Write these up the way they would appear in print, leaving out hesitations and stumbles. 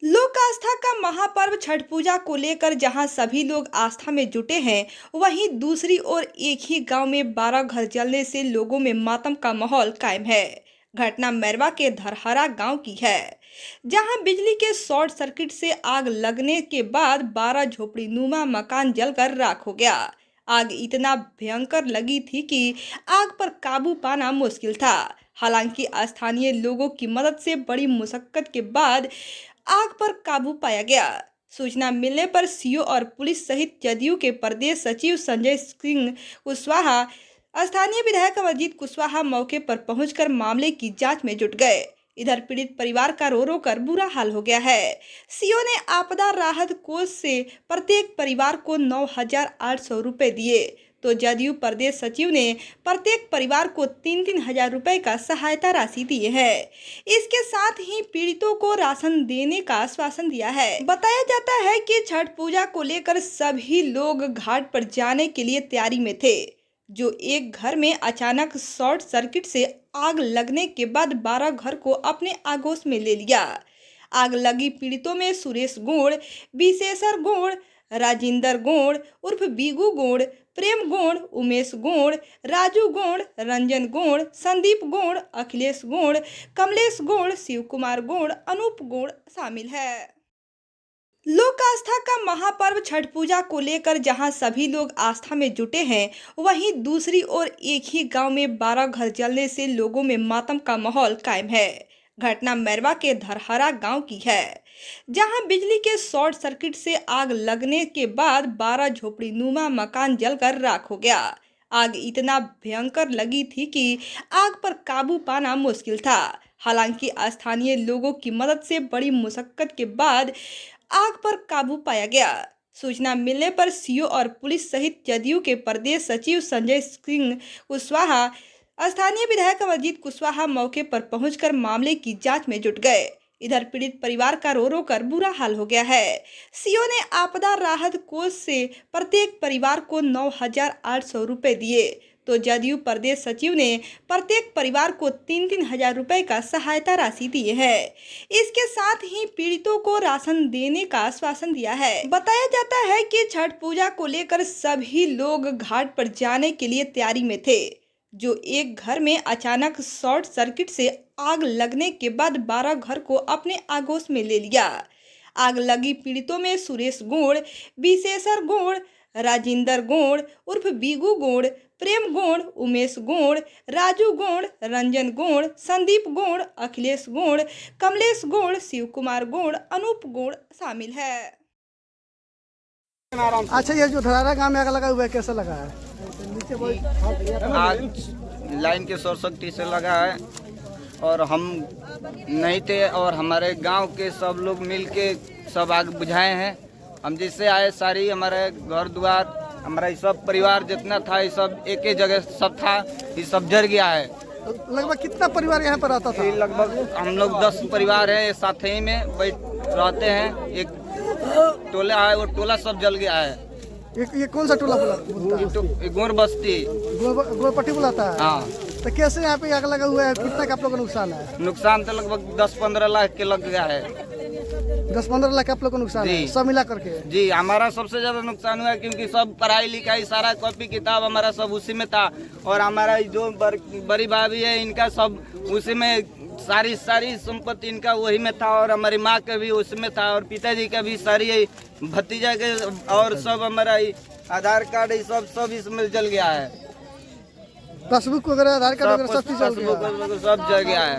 लोक आस्था का महापर्व छठ पूजा को लेकर जहां सभी लोग आस्था में जुटे हैं, वहीं दूसरी ओर एक ही गांव में 12 घर जलने से लोगों में मातम का माहौल कायम है। घटना मैरवा के धरहरा गांव की है, जहां बिजली के शॉर्ट सर्किट से आग लगने के बाद 12 झोपड़ीनुमा मकान जलकर राख हो गया। आग इतना भयंकर लगी थी कि आग पर काबू पाना मुश्किल था। हालांकि स्थानीय लोगों की मदद से बड़ी मुशक्कत के बाद आग पर काबू पाया गया। सूचना मिलने पर सीओ और पुलिस सहित जदयू के प्रदेश सचिव संजय सिंह कुशवाहा, स्थानीय विधायक अमरजीत कुशवाहा मौके पर पहुंचकर मामले की जांच में जुट गए। इधर पीड़ित परिवार का रो रो कर बुरा हाल हो गया है। सीओ ने आपदा राहत कोष से प्रत्येक परिवार को 9,800 रुपए दिए, तो जदयू प्रदेश सचिव ने प्रत्येक परिवार को 3-3 हजार रुपए का सहायता राशि दी है। इसके साथ ही पीड़ितों को राशन देने का आश्वासन दिया है। बताया जाता है कि छठ पूजा को लेकर सभी लोग घाट पर जाने के लिए तैयारी में थे, जो एक घर में अचानक शॉर्ट सर्किट से आग लगने के बाद 12 घर को अपने आगोश में ले लिया। आग लगी पीड़ितों में सुरेश गोड़, विशेषर गोड़, राजिंदर गोड़ उर्फ बीगू गोड़, प्रेम गोड़, उमेश गोड़, राजू गोड़, रंजन गोड़, संदीप गोड़, अखिलेश गोड़, कमलेश गोड़, शिव कुमार गोड़, अनूप गोड़ शामिल है। लोक आस्था का महापर्व छठ पूजा को लेकर जहां सभी लोग आस्था में जुटे हैं, वहीं दूसरी ओर एक ही गांव में 12 घर जलने से लोगों में मातम का माहौल कायम है। घटना मैरवा के धरहरा गांव की है, जहां बिजली के शॉर्ट सर्किट से आग लगने के बाद 12 झोपड़ीनुमा मकान जलकर राख हो गया। आग इतना भयंकर लगी थी कि आग पर काबू पाना मुश्किल था। हालांकि स्थानीय लोगों की मदद से बड़ी मुशक्कत के बाद आग पर काबू पाया गया। सूचना मिलने पर सीओ और पुलिस सहित जदयू के प्रदेश सचिव संजय सिंह कुशवाहा, स्थानीय विधायक अमरजीत कुशवाहा मौके पर पहुंचकर मामले की जांच में जुट गए। इधर पीड़ित परिवार का रो रो कर बुरा हाल हो गया है। सीओ ने आपदा राहत कोष से प्रत्येक परिवार को 9,800 रुपए दिए, तो जदयू प्रदेश सचिव ने प्रत्येक परिवार को 3-3 हजार रुपए का सहायता राशि दी है। इसके साथ ही पीड़ितों को राशन देने का आश्वासन दिया है। बताया जाता है कि छठ पूजा को लेकर सभी लोग घाट पर जाने के लिए तैयारी में थे, जो एक घर में अचानक शॉर्ट सर्किट से आग लगने के बाद 12 घर को अपने आगोश में ले लिया। आग लगी पीड़ितों में सुरेश गोड़, विशेषर गोड़, राजिंदर गोड़ उर्फ बीगू गोड़, प्रेम गोड़, उमेश गोड़, राजू गोड़, रंजन गोड़, संदीप गोड़, अखिलेश गोड़, कमलेश गोड़, शिव कुमार गोड़, अनूप गोड़ शामिल है। अच्छा, ये जो धरारा गांव में आग लगा हुआ है, कैसा लगा है? आग लाइन के शॉर्ट सर्किट से लगा है और हम नहीं थे और हमारे गांव के सब लोग मिलके सब आग बुझाए हैं। हम जिससे आए सारी हमारे घर द्वार, हमारा ये सब परिवार जितना था, ये सब एक ही जगह सब था, ये सब जल गया है। लगभग कितना परिवार यहाँ पर आता था? लगभग हम लोग 10 परिवार हैं, साथ ही में बैठ रहते हैं। एक टोला है, वो टोला सब जल गया है। ये कौन सा टोला बोलता है? गोर बस्ती, गोरपट्टी बुलाता है। हाँ। तो कैसे यहाँ पे आग लगा हुआ है? कितना का आप लोगों को नुकसान है? नुकसान तो लगभग 10-15 लाख के लग गया है। 10-15 लाख आप लोग को नुकसान है सब मिला करके? जी, हमारा सबसे ज्यादा नुकसान हुआ है, क्योंकि सब पढ़ाई लिखाई सारा कॉपी किताब हमारा सब उसी में था, और हमारा जो बड़ी भाभी है इनका सब उसी में, सारी संपत्ति इनका वही में था, और हमारी माँ का भी उसी में था, और पिताजी का भी, सारी भतीजा के और सब हमारा आधार कार्ड सब इसमें जल गया है। पासबुक वगैरह, आधार कार्ड वगैरह सब चीज जल गया है।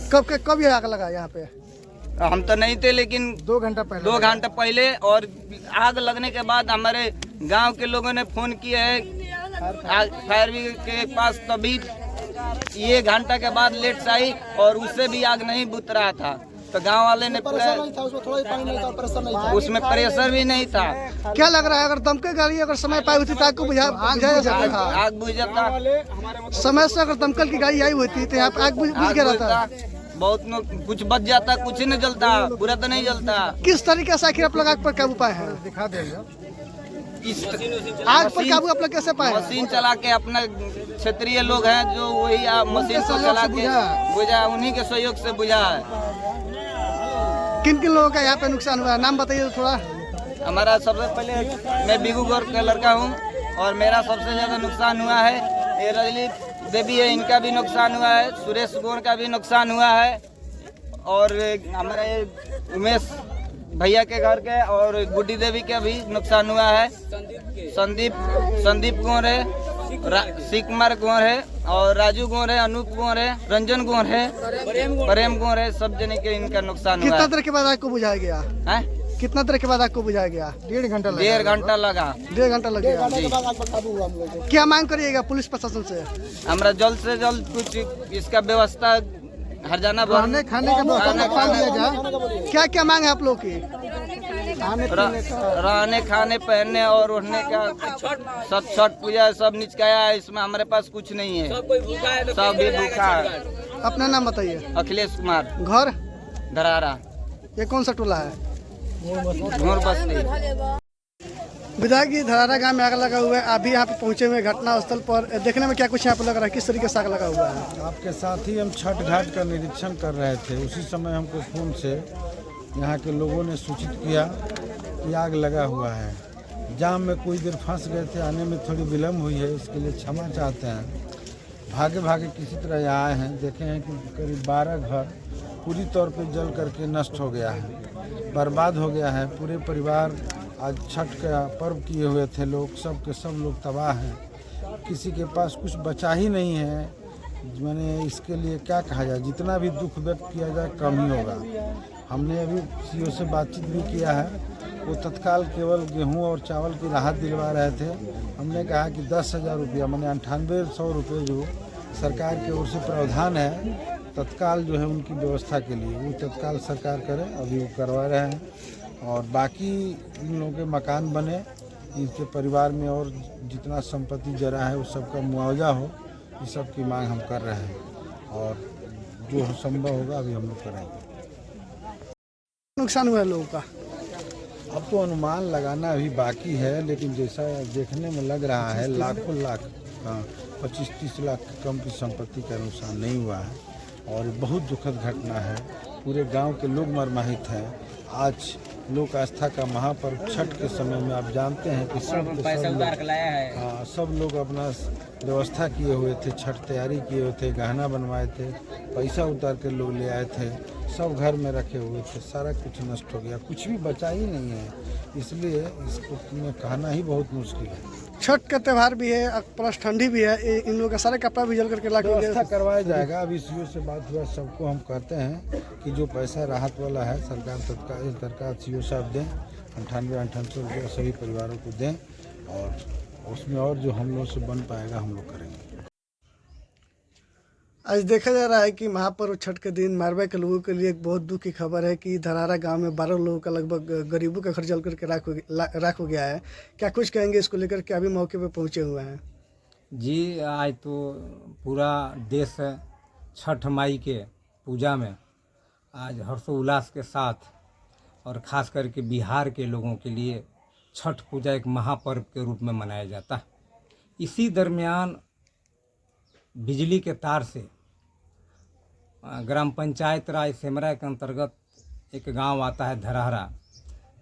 कब ये आग लगा यहाँ पे? हम तो नहीं थे, लेकिन 2 घंटा पहले। और आग लगने के बाद हमारे गांव के लोगों ने फोन किया है फायर ब्रिगेड के पास, तभी ये घंटा के बाद लेट से आई, और उससे भी आग नहीं बुझ रहा था। तो गांव वाले ने पूरा, उसमें प्रेशर भी नहीं था। क्या लग रहा है, अगर दमकल गाड़ी अगर समय पाई होती तो आग को बुझाया जाता था? आग बुझ जाता समय से। अगर दमकल की गाड़ी आई होती तो यहाँ पे आग बुझ गया रहता। बहुत कुछ बच जाता, कुछ नहीं जलता, पूरा तो नहीं जलता। किस तरीके से आखिर आप लोग आग पर काबू पाए हैं? दिखा देंगे। आग पर काबू आप लोग कैसे पाए? मशीन चला के अपना क्षेत्रीय लोग हैं जो वही मशीन को चला के बुझा, उन्हीं के सहयोग से बुझा है। किन किन लोगों का यहाँ पे नुकसान हुआ है, नाम बताइए थोड़ा। हमारा सबसे पहले मैं बिगू गौर का लड़का हूँ और मेरा सबसे ज़्यादा नुकसान हुआ है। ये रजनी देवी है, इनका भी नुकसान हुआ है। सुरेश गौर का भी नुकसान हुआ है और हमारे उमेश भैया के घर के और गुड्डी देवी का भी नुकसान हुआ है। संदीप गौर है, शिव कुमार गौर है और राजू गौर है, अनूप गौर है, रंजन गौर है, प्रेम गौर है। सब जने के इनका नुकसान हुआ कितना है। देर के बाद आग को बुझाया गया हैं? कितना देर के बाद आग को बुझाया गया? 1.5 घंटा लगा। 1.5 घंटा लगा। 1.5 घंटा लगेगा। क्या मांग करिएगा पुलिस प्रशासन से? हमरा जल्द से जल्द कुछ इसका व्यवस्था हरजाना खाने का व्यवस्था क्या क्या मांग है आप लोग की? रहने खाने पहनने और उड़ने का सब छठ पूजा सब निचकाया है। इसमें हमारे पास कुछ नहीं है, सब भी भूखा है। अपना नाम बताइए। अखिलेश कुमार, घर धरारा, ये कौन सा टोला है? घोर बस्ती। विधायक जी, धरारा गांव में आग लगा हुआ है, आप भी यहाँ पे पहुँचे हुए घटना स्थल पर, देखने में क्या कुछ यहाँ पे लग रहा है, किस तरीके से आग लगा हुआ है? आपके साथ ही हम छठ घाट का निरीक्षण कर रहे थे। उसी समय हमको फोन से यहाँ के लोगों ने सूचित किया कि आग लगा हुआ है। जाम में कोई देर फंस गए थे, आने में थोड़ी विलम्ब हुई है, इसके लिए क्षमा चाहते हैं। भागे भागे किसी तरह यहाँ आए हैं, देखे हैं कि करीब 12 घर पूरी तौर पे जल करके नष्ट हो गया है, बर्बाद हो गया है। पूरे परिवार आज छठ का पर्व किए हुए थे लोग, सब के सब लोग तबाह हैं। किसी के पास कुछ बचा ही नहीं है। मैंने इसके लिए क्या कहा जाए, जितना भी दुख व्यक्त किया जाए कम ही होगा। हमने अभी सीओ से बातचीत भी किया है, वो तत्काल केवल गेहूं और चावल की राहत दिलवा रहे थे। हमने कहा कि 10,000 रुपया, मैंने 9800 रुपये जो सरकार की ओर से प्रावधान है तत्काल जो है उनकी व्यवस्था के लिए, वो तत्काल सरकार करे, अभी वो करवा रहे हैं। और बाकी इन लोगों के मकान बने, इनके परिवार में और जितना संपत्ति जरा है उस सब का मुआवजा हो, इस सब की मांग हम कर रहे हैं और जो संभव होगा अभी हम लोग करेंगे। नुकसान हुआ है लोगों का? अब तो अनुमान लगाना अभी बाकी है, लेकिन जैसा देखने में लग रहा है लाखों लाख 25-30 लाख कम की संपत्ति का नुकसान नहीं हुआ है और बहुत दुखद घटना है। पूरे गांव के लोग मर्माहित हैं। आज लोक आस्था का महापर्व छठ के समय में आप जानते हैं कि सब लोग अपना व्यवस्था किए हुए थे, छठ तैयारी किए हुए थे, गहना बनवाए थे, पैसा उतार के लोग ले आए थे, सब घर में रखे हुए थे, सारा कुछ नष्ट हो गया, कुछ भी बचा ही नहीं है। इसलिए इसको में कहना ही बहुत मुश्किल है। छठ का त्यौहार भी है, प्लस ठंडी भी है, इन लोगों का सारे कपड़ा भी जल करके व्यवस्था करवाया जाएगा। अभी सीओ से बात हुआ, सबको हम कहते हैं कि जो पैसा राहत वाला है सरकार तत्काल सीओ साहब दें, 9800 रुपये सभी परिवारों को दें और उसमें और जो हम लोग से बन पाएगा हम लोग करेंगे। आज देखा जा रहा है कि महापर्व छठ के दिन मारवा के लोगों के लिए एक बहुत दुख की खबर है कि धरारा गांव में 12 लोगों का लगभग गरीबों का घर जल करके राख हो गया है। क्या कुछ कहेंगे इसको लेकर के? अभी मौके पे पहुंचे हुए हैं जी। आज तो पूरा देश छठ माई के पूजा में आज हर्षोल्लास के साथ और ख़ास करके बिहार के लोगों के लिए छठ पूजा एक महापर्व के रूप में मनाया जाता है। इसी दरमियान बिजली के तार से ग्राम पंचायत राय सेमरा के अंतर्गत एक गांव आता है धरारा,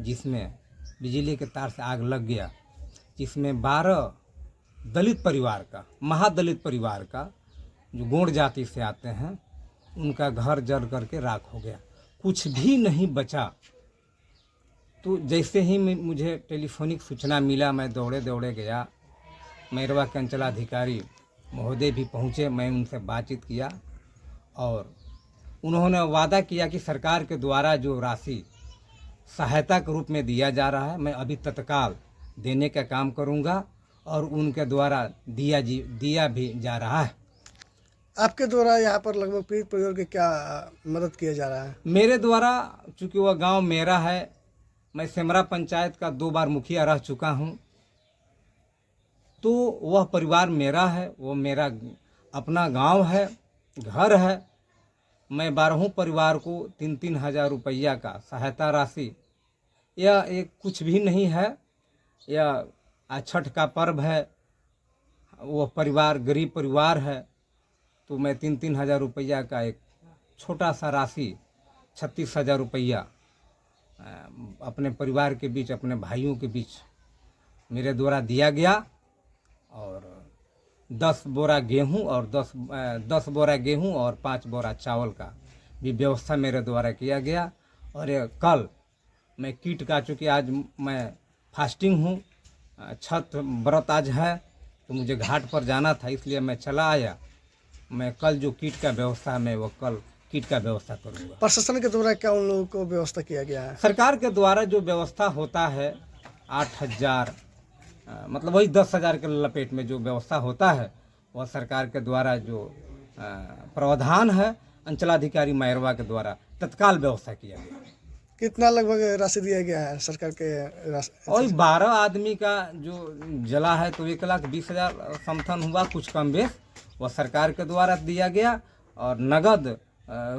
जिसमें बिजली के तार से आग लग गया, जिसमें 12 दलित परिवार का, महादलित परिवार का, जो गोंड जाति से आते हैं, उनका घर जल करके राख हो गया, कुछ भी नहीं बचा। तो जैसे ही मुझे टेलीफोनिक सूचना मिला, मैं दौड़े दौड़े गया। मैरवा के अंचलाधिकारी महोदय भी पहुँचे, मैं उनसे बातचीत किया और उन्होंने वादा किया कि सरकार के द्वारा जो राशि सहायता के रूप में दिया जा रहा है, मैं अभी तत्काल देने का काम करूंगा और उनके द्वारा दिया भी जा रहा है। आपके द्वारा यहाँ पर लगभग पीड़ित परिवार की क्या मदद किया जा रहा है? मेरे द्वारा, चूँकि वह गांव मेरा है, मैं सेमरा पंचायत का 2 बार मुखिया रह चुका हूँ, तो वह परिवार मेरा है, वो मेरा अपना गांव है, घर है। मैं 12 परिवार को 3-3 हज़ार रुपया का सहायता राशि, यह एक कुछ भी नहीं है। यह छठ का पर्व है, वो परिवार गरीब परिवार है, तो मैं 3-3 हज़ार रुपया का एक छोटा सा राशि 36,000 रुपया अपने परिवार के बीच, अपने भाइयों के बीच मेरे द्वारा दिया गया। और 10 बोरा गेहूं और 10 बोरा गेहूं और 5 बोरा चावल का भी व्यवस्था मेरे द्वारा किया गया। और ये कल मैं किट का, चूँकि आज मैं फास्टिंग हूँ, छठ व्रत आज है, तो मुझे घाट पर जाना था, इसलिए मैं चला आया। मैं कल जो किट का व्यवस्था है, मैं वो कल किट का व्यवस्था करूँगा। प्रशासन के द्वारा क्या उन लोगों को व्यवस्था किया गया है? सरकार के द्वारा जो व्यवस्था होता है 8,000, मतलब वही 10,000 के लपेट में जो व्यवस्था होता है, वह सरकार के द्वारा जो प्रावधान है अंचलाधिकारी मैरवा के द्वारा तत्काल व्यवस्था किया गया। कितना लगभग राशि दिया गया है सरकार के और 12 आदमी का जो जला है, तो 1,20,000 समथन हुआ, कुछ कम बेस वह सरकार के द्वारा दिया गया। और नगद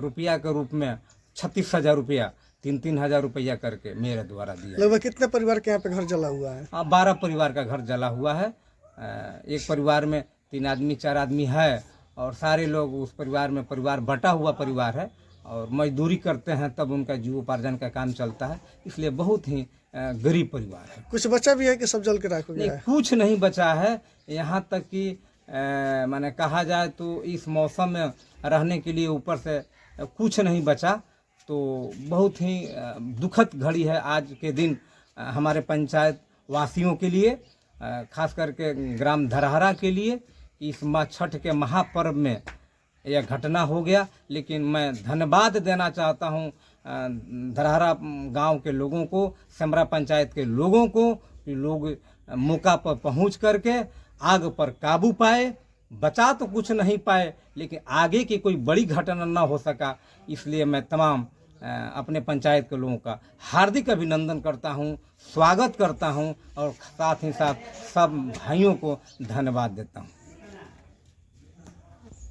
रुपया के रूप में 36,000 रुपया, 3-3 हज़ार रुपया करके मेरे द्वारा दिया। लगभग कितने परिवार के यहाँ पे घर जला हुआ है? 12 परिवार का घर जला हुआ है। एक परिवार में 3 आदमी 4 आदमी है, और सारे लोग उस परिवार में, परिवार बटा हुआ परिवार है, और मजदूरी करते हैं, तब उनका जीवोपार्जन का काम चलता है, इसलिए बहुत ही गरीब परिवार है। कुछ बचा भी है कि सब जल के राख हो गया नहीं, है? कुछ नहीं बचा है। यहाँ तक कि माने कहा जाए तो इस मौसम में रहने के लिए ऊपर से कुछ नहीं बचा, तो बहुत ही दुखद घड़ी है आज के दिन हमारे पंचायत वासियों के लिए, खास करके ग्राम धरहरा के लिए। इस छठ के महापर्व में यह घटना हो गया, लेकिन मैं धन्यवाद देना चाहता हूँ धरहरा गांव के लोगों को, सेमरा पंचायत के लोगों को, कि लोग मौका पर पहुंच करके आग पर काबू पाए। बचा तो कुछ नहीं पाए, लेकिन आगे की कोई बड़ी घटना न हो सका, इसलिए मैं तमाम अपने पंचायत के लोगों का हार्दिक अभिनंदन करता हूं, स्वागत करता हूं, और साथ ही साथ सब भाइयों को धन्यवाद देता हूं।